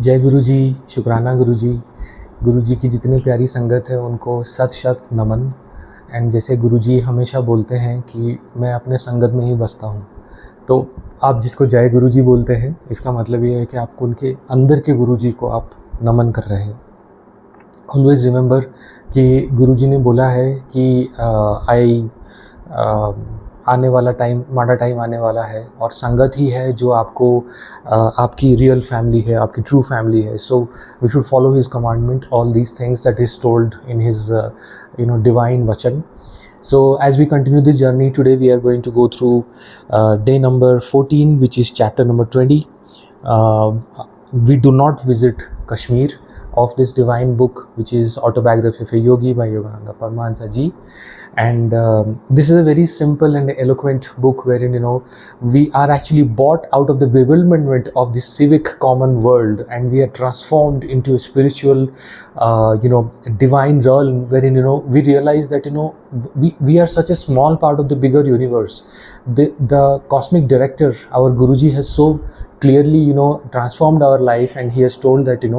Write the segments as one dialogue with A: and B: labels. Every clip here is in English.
A: जय गुरु जी, शुक्राना गुरु जी। गुरु जी की जितनी प्यारी संगत है उनको शत शत नमन। एंड जैसे गुरु जी हमेशा बोलते हैं कि मैं अपने संगत में ही बसता हूँ, तो आप जिसको जय गुरु जी बोलते हैं इसका मतलब ये है कि आपको उनके अंदर के गुरु जी को आप नमन कर रहे हैं। ऑलवेज़ रिमेंबर कि गुरु जी ने बोला है कि आने वाला टाइम, माड़ा टाइम आने वाला है और संगत ही है जो आपको आपकी रियल फैमिली है, आपकी ट्रू फैमिली है। So we should follow his commandment, all these things that is told in his divine वचन. So as we continue this journey today, we are going to go through day number 14, which is chapter number 20. We do not visit Kashmir, of this divine book, which is Autobiography of a Yogi by Yogananda, Paramahansa ji. And this is a very simple and eloquent book wherein we are actually brought out of the bewilderment of this civic common world, and we are transformed into a spiritual divine realm wherein we realize that we are such a small part of the bigger universe. The cosmic director, our Guruji, has so clearly transformed our life, and he has told that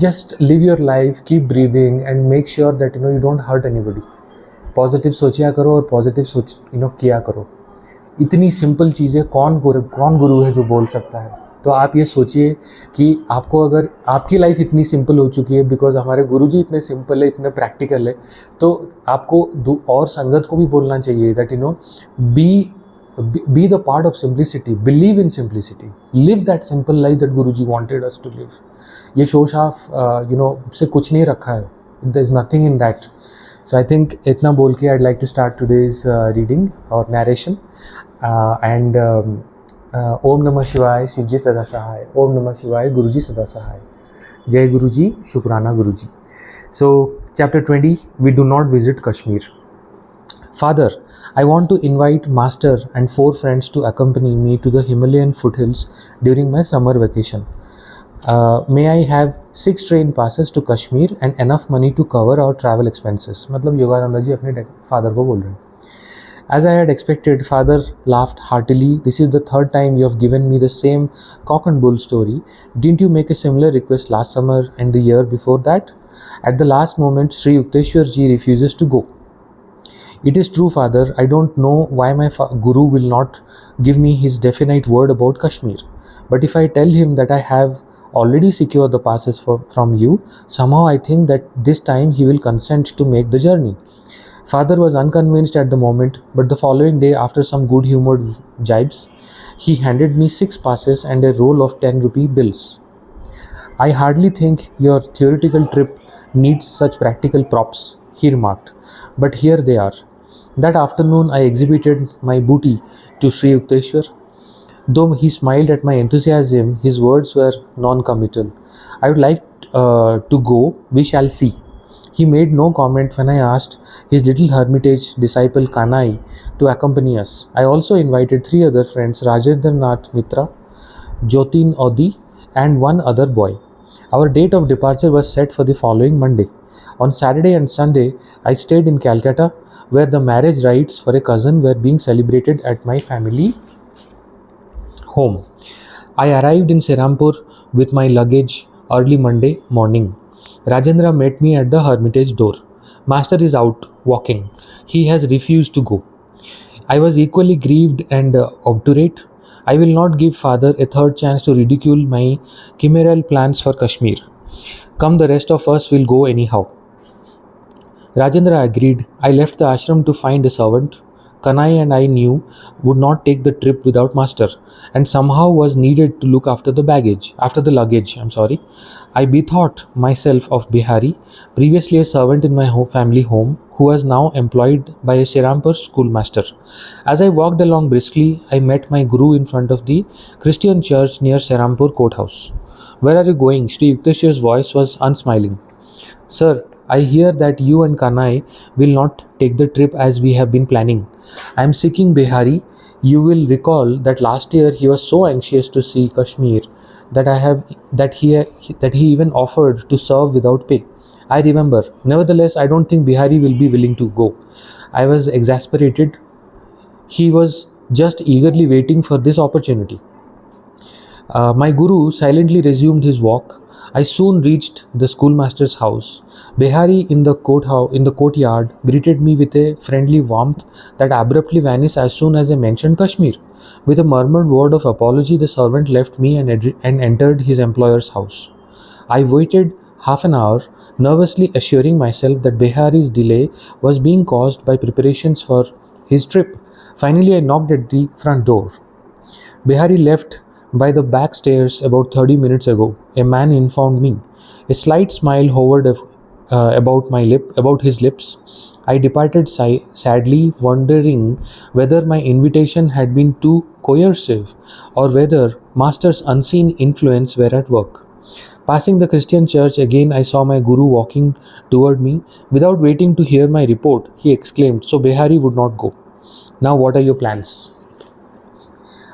A: just live your life, keep breathing, and make sure that you don't hurt anybody. Positive सोचा करो और positive सोच किया करो. इतनी simple चीज़ें कौन गुरु है जो बोल सकता है. तो आप ये सोचिए कि आपको अगर आपकी लाइफ इतनी सिंपल हो चुकी है बिकॉज हमारे गुरुजी इतने सिंपल है, इतने प्रैक्टिकल है, तो आपको और संगत को भी बोलना चाहिए that be the part of simplicity, believe in simplicity, live that simple life that Guruji wanted us to live. ये शोश ऑफ से कुछ नहीं रखा है, there is nothing in that. So I think इतना बोल के I'd like to start today's reading or narration. And ओम नमः शिवाय, शिवजी सदा सहाय. ओम नमः शिवाय, गुरुजी सदा सहाय. जय गुरुजी, शुक्राना गुरुजी. So chapter 20, we do not visit Kashmir. Father, I want to invite Master and 4 friends to accompany me to the Himalayan foothills during my summer vacation. May I have 6 train passes to Kashmir and enough money to cover our travel expenses. मतलब योगानंदा जी अपने father को बोल रहे हैं. As I had expected, Father laughed heartily. This is the 3rd time you have given me the same cock and bull story. Didn't you make a similar request last summer and the year before that? At the last moment, Sri Yukteswar ji refuses to go. It is true, Father. I don't know why my Guru will not give me his definite word about Kashmir. But if I tell him that I have already secured the passes from you, somehow I think that this time he will consent to make the journey. Father was unconvinced at the moment, but the following day, after some good-humored jibes, he handed me 6 passes and a roll of 10 rupee bills. I hardly think your theoretical trip needs such practical props, he remarked. But here they are. That afternoon, I exhibited my booty to Sri Yukteswar. Though he smiled at my enthusiasm, his words were non-committal. I would like to go, we shall see. He made no comment when I asked his little hermitage disciple Kanai to accompany us. I also invited 3 other friends, Rajendranath Mitra, Jyotin Odi, and 1 other boy. Our date of departure was set for the following Monday. On Saturday and Sunday, I stayed in Calcutta, where the marriage rites for a cousin were being celebrated at my family home. I arrived in Serampur with my luggage early Monday morning. Rajendra met me at the hermitage door. Master is out walking. He has refused to go. I was equally grieved and obdurate. I will not give Father a 3rd chance to ridicule my chimeral plans for Kashmir. Come, the rest of us will go anyhow. Rajendra agreed. I left the ashram to find a servant. Kanai and I knew would not take the trip without Master, and somehow was needed to look after the luggage. I bethought myself of Bihari, previously a servant in my family home, who was now employed by a Serampur schoolmaster. As I walked along briskly, I met my Guru in front of the Christian church near Serampur courthouse. Where are you going? Sri Yukteswar's voice was unsmiling. Sir, I hear that you and Kanai will not take the trip as we have been planning. I am seeking Bihari. You will recall that last year he was so anxious to see Kashmir that he even offered to serve without pay. I remember. Nevertheless, I don't think Bihari will be willing to go. I was exasperated. He was just eagerly waiting for this opportunity. My guru silently resumed his walk. I soon reached the schoolmaster's house. Behari in the courtyard greeted me with a friendly warmth that abruptly vanished as soon as I mentioned Kashmir. With a murmured word of apology, the servant left me and entered his employer's house. I waited half an hour, nervously assuring myself that Behari's delay was being caused by preparations for his trip. Finally, I knocked at the front door. Behari left by the back stairs about 30 minutes ago, a man informed me. A slight smile hovered about his lips. I departed sadly, wondering whether my invitation had been too coercive or whether Master's unseen influence were at work. Passing the Christian church again, I saw my guru walking toward me. Without waiting to hear my report, he exclaimed, "So Behari would not go. Now, what are your plans?"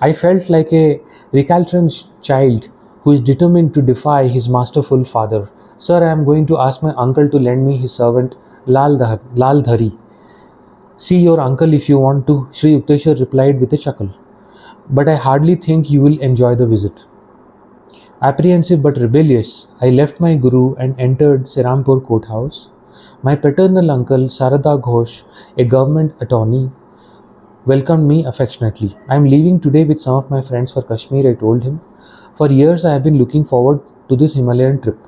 A: I felt like a recalcitrant child who is determined to defy his masterful father. "Sir, I am going to ask my uncle to lend me his servant Lal Dhari. See your uncle if you want to," Sri Yukteswar replied with a chuckle. "But I hardly think you will enjoy the visit." Apprehensive but rebellious, I left my guru and entered Serampur courthouse. My paternal uncle, Sarada Ghosh, a government attorney, welcomed me affectionately. "I am leaving today with some of my friends for Kashmir," I told him. "For years I have been looking forward to this Himalayan trip."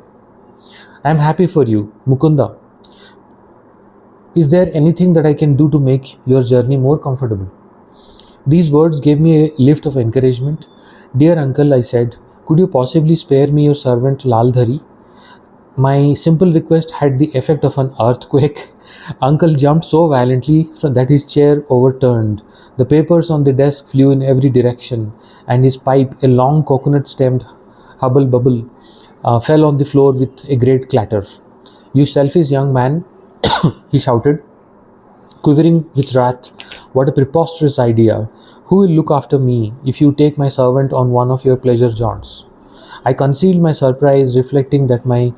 A: "I am happy for you, Mukunda. Is there anything that I can do to make your journey more comfortable?" These words gave me a lift of encouragement. "Dear uncle," I said, "could you possibly spare me your servant Laldhari?" My simple request had the effect of an earthquake. Uncle jumped so violently that his chair overturned. The papers on the desk flew in every direction, and his pipe, a long coconut stemmed hubble bubble, fell on the floor with a great clatter. "You selfish young man," he shouted, quivering with wrath. "What a preposterous idea! Who will look after me if you take my servant on one of your pleasure jaunts?" I concealed my surprise, reflecting that my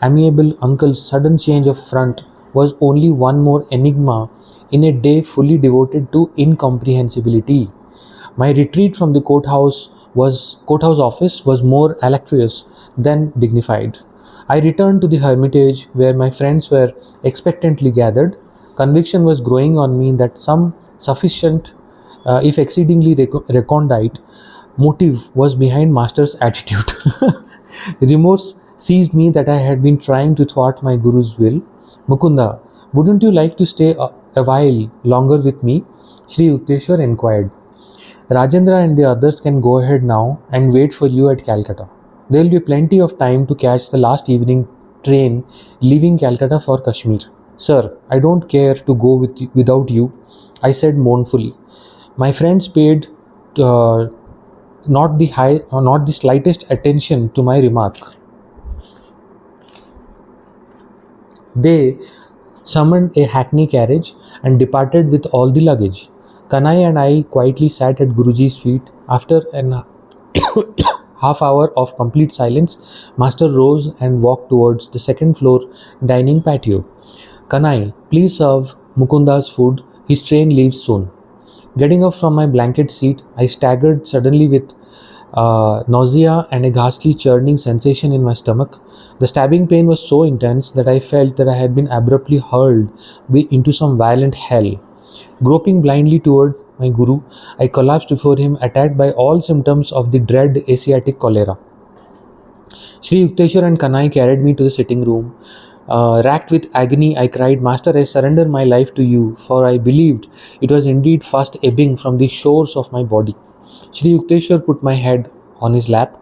A: amiable uncle's sudden change of front was only one more enigma in a day fully devoted to incomprehensibility. My retreat from the courthouse office was more alacrious than dignified. I returned to the hermitage where my friends were expectantly gathered. Conviction was growing on me that some sufficient, if exceedingly recondite, motive was behind Master's attitude. Remorse seized me that I had been trying to thwart my guru's will. "Mukunda, wouldn't you like to stay a while longer with me?" Sri Yukteswar inquired. "Rajendra and the others can go ahead now and wait for you at Calcutta. There will be plenty of time to catch the last evening train leaving Calcutta for Kashmir." "Sir, I don't care to go without you," I said mournfully. My friends paid uh, not the slightest attention to my remark. They summoned a hackney carriage and departed with all the luggage. Kanai and I quietly sat at Guruji's feet. After an half hour of complete silence, Master rose and walked towards the second floor dining patio. "Kanai, please serve Mukunda's food. His train leaves soon." Getting up from my blanket seat, I staggered suddenly with nausea and a ghastly churning sensation in my stomach. The stabbing pain was so intense that I felt that I had been abruptly hurled into some violent hell. Groping blindly toward my guru, I collapsed before him, attacked by all symptoms of the dread Asiatic cholera. Sri Yukteswar and Kanai carried me to the sitting room. Racked with agony, I cried, "Master, I surrender my life to you, for I believed it was indeed fast ebbing from the shores of my body." Sri Yukteswar put my head on his lap,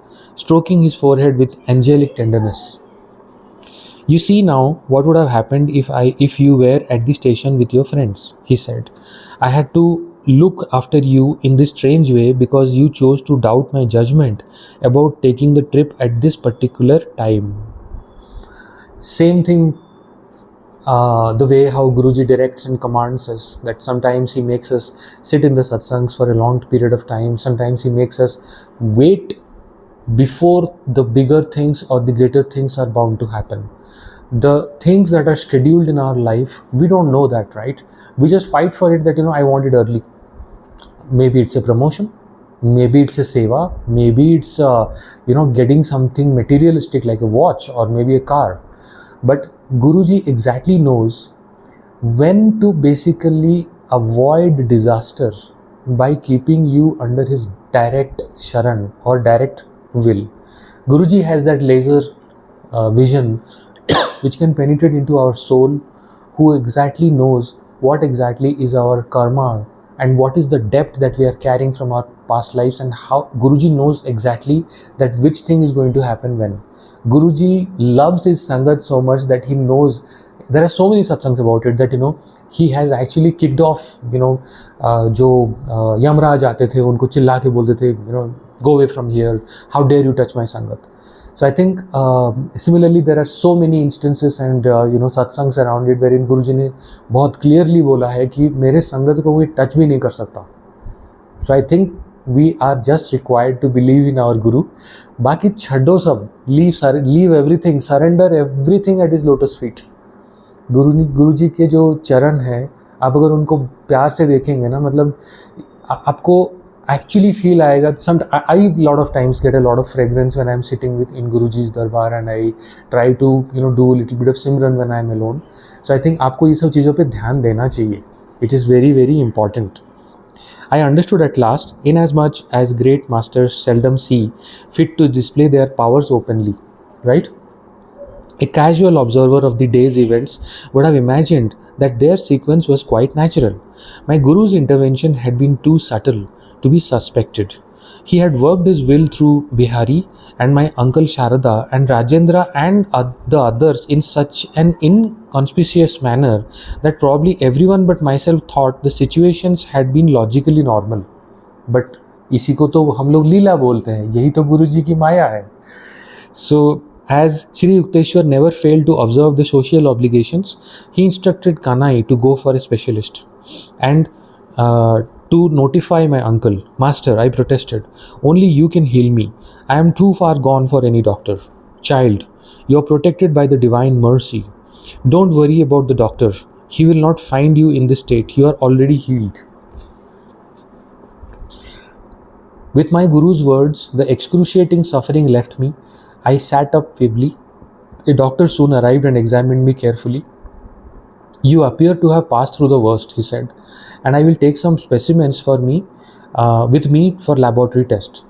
A: stroking his forehead with angelic tenderness. "You see now what would have happened if you were at the station with your friends," he said. "I had to look after you in this strange way because you chose to doubt my judgment about taking the trip at this particular time." Same thing, the way how Guruji directs and commands us, that sometimes he makes us sit in the satsangs for a long period of time, sometimes he makes us wait before the bigger things or the greater things are bound to happen. The things that are scheduled in our life, we don't know that, right? We just fight for it that, I want it early. Maybe it's a promotion, Maybe it's a seva, maybe it's getting something materialistic like a watch or maybe a car. But Guruji exactly knows when to basically avoid disaster by keeping you under his direct sharan or direct will. Guruji has that laser vision which can penetrate into our soul, who exactly knows what exactly is our karma and what is the depth that we are carrying from our past lives, and how Guruji knows exactly that which thing is going to happen when. Guruji loves his Sangat so much that he knows. There are so many satsangs about it that he has actually kicked off जो यमराज आते थे उनको चिल्ला के बोलते थे go away from here, how dare you touch my Sangat. So I think similarly there are so many instances and satsangs around it wherein Guruji ने बहुत clearly बोला है कि मेरे संगत को कोई touch भी नहीं कर सकता. So I think we are just required to believe in our Guru. बाकी छड्डो सब, leave everything, surrender everything at his lotus feet. गुरुजी के जो चरण हैं, आप अगर उनको प्यार से देखेंगे ना, मतलब आपको actually feel आएगा. I lot of times get a lot of fragrance when I'm sitting in Guruji's darbar and I try to do a little bit of Simran when I'm alone. So I think आपको ये सब चीज़ों पे ध्यान देना चाहिए. It is very, very important. I understood at last, inasmuch as great masters seldom see fit to display their powers openly, right? A casual observer of the day's events would have imagined that their sequence was quite natural. My Guru's intervention had been too subtle to be suspected. He had worked his will through Bihari and my uncle Sharada and Rajendra and the others in such an inconspicuous manner that probably everyone but myself thought the situations had been logically normal. But इसी को तो हम लोग लीला बोलते हैं, यही तो गुरुजी की माया है. So as Sri Yukteswar never failed to observe the social obligations, he instructed Kanai to go for a specialist and to notify my uncle. Master, I protested, only you can heal me. I am too far gone for any doctor. Child, you are protected by the divine mercy. Don't worry about the doctor. He will not find you in this state. You are already healed. With my Guru's words, the excruciating suffering left me. I sat up feebly. A doctor soon arrived and examined me carefully. You appear to have passed through the worst, he said, and I will take some specimens with me for laboratory tests.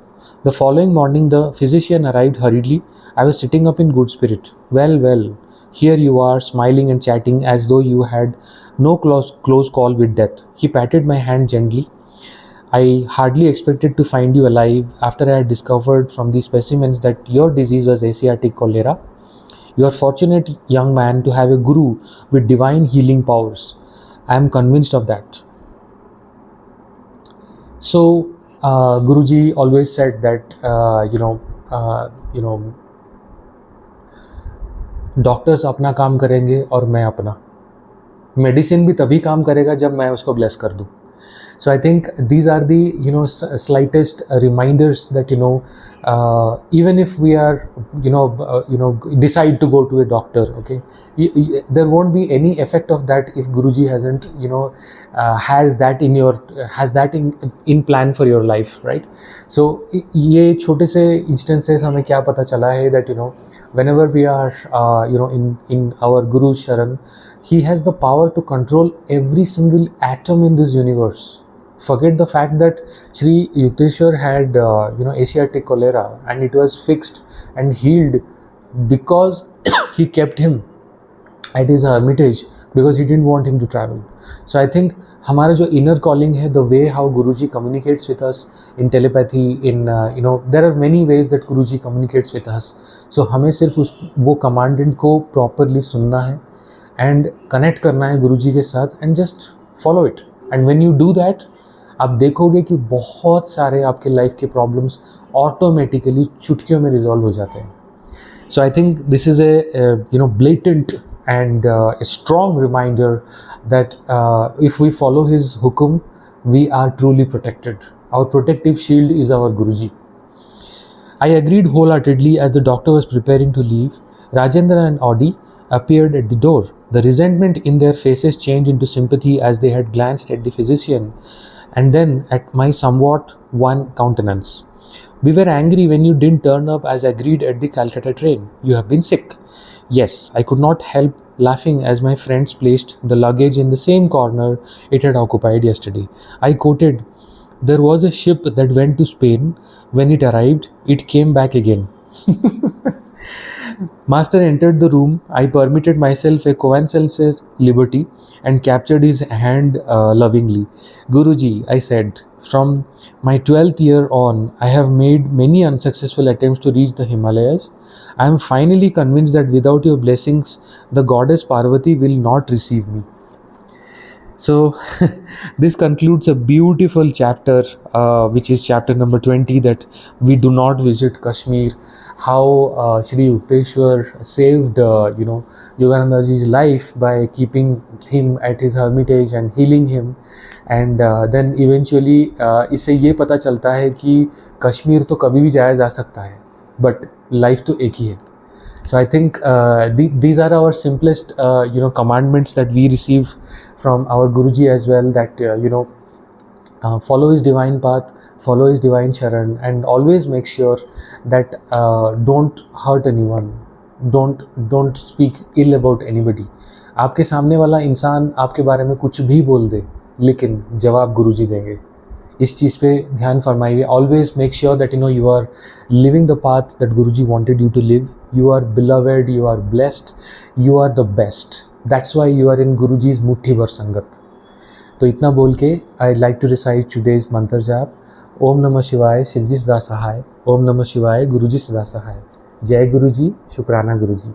A: The following morning, the physician arrived hurriedly. I was sitting up in good spirit. Well, here you are, smiling and chatting as though you had no close call with death. He patted my hand gently. I hardly expected to find you alive after I had discovered from the specimens that your disease was Asiatic Cholera. You are fortunate, young man, to have a guru with divine healing powers. I am convinced of that. So, Guruji always said that, doctors अपना काम करेंगे और मैं अपना. Medicine भी तभी काम करेगा जब मैं उसको ब्लेस कर दूँ. So I think these are the slightest reminders that even if we are decide to go to a doctor, okay, there won't be any effect of that if Guruji hasn't has that in plan for your life, right? So ये छोटे से instances हमें क्या पता चला है that whenever we are in our Guru's sharan, he has the power to control every single atom in this universe. Forget the fact that Sri Yukteswar had Asiatic Cholera and it was fixed and healed because he kept him at his hermitage because he didn't want him to travel. So I think हमारा जो inner calling है, the way how Guruji communicates with us in telepathy, in there are many ways that Guruji communicates with us. So हमें सिर्फ वो commandant को properly सुनना है and connect करना है गुरुजी के साथ and just follow it. And when you do that, आप देखोगे कि बहुत सारे आपके लाइफ के प्रॉब्लम्स ऑटोमेटिकली चुटकियों में रिजॉल्व हो जाते हैं. So I think this is a blatant and a strong reminder that if we follow his hukum, we are truly protected. Our protective shield is our Guruji. I agreed wholeheartedly. As the doctor was preparing to leave, Rajendra and Audi appeared at the door. The resentment in their faces changed into sympathy as they had glanced at the physician and then at my somewhat wan countenance. We were angry when you didn't turn up as agreed at the Calcutta train. You have been sick. Yes, I could not help laughing as my friends placed the luggage in the same corner it had occupied yesterday. I quoted, "There was a ship that went to Spain. When it arrived, it came back again." Master entered the room. I permitted myself a coincidence liberty and captured his hand lovingly. "Guruji," I said, "from my 12th year on, I have made many unsuccessful attempts to reach the Himalayas. I am finally convinced that without your blessings, the goddess Parvati will not receive me." So, this concludes a beautiful chapter, which is chapter number 20, that we do not visit Kashmir. How Sri Yukteswar saved, Yogananda's life by keeping him at his hermitage and healing him. And then eventually इससे ये पता चलता है कि कश्मीर तो कभी भी जाया जा सकता है, बट लाइफ तो एक ही है. So I think these are our simplest, commandments that we receive from our Guruji as well. That follow his divine path, follow his divine charan, and always make sure that don't hurt anyone, don't speak ill about anybody. आपके सामने वाला इंसान आपके बारे में कुछ भी बोल दे, लेकिन जवाब गुरुजी देंगे. इस चीज़ पे ध्यान फरमाइए. Always make sure that you are living the path that Guruji wanted you to live. You are beloved, you are blessed, you are the best. That's why you are in Guruji's मुट्ठी भर संगत. तो इतना बोल के I like to recite today's mantra jaap. ओम नमः शिवाय, सिद्धि सदा सहाय. ओम नमः शिवाय, गुरुजी सदा सहाय. जय गुरुजी, शुक्राना गुरुजी.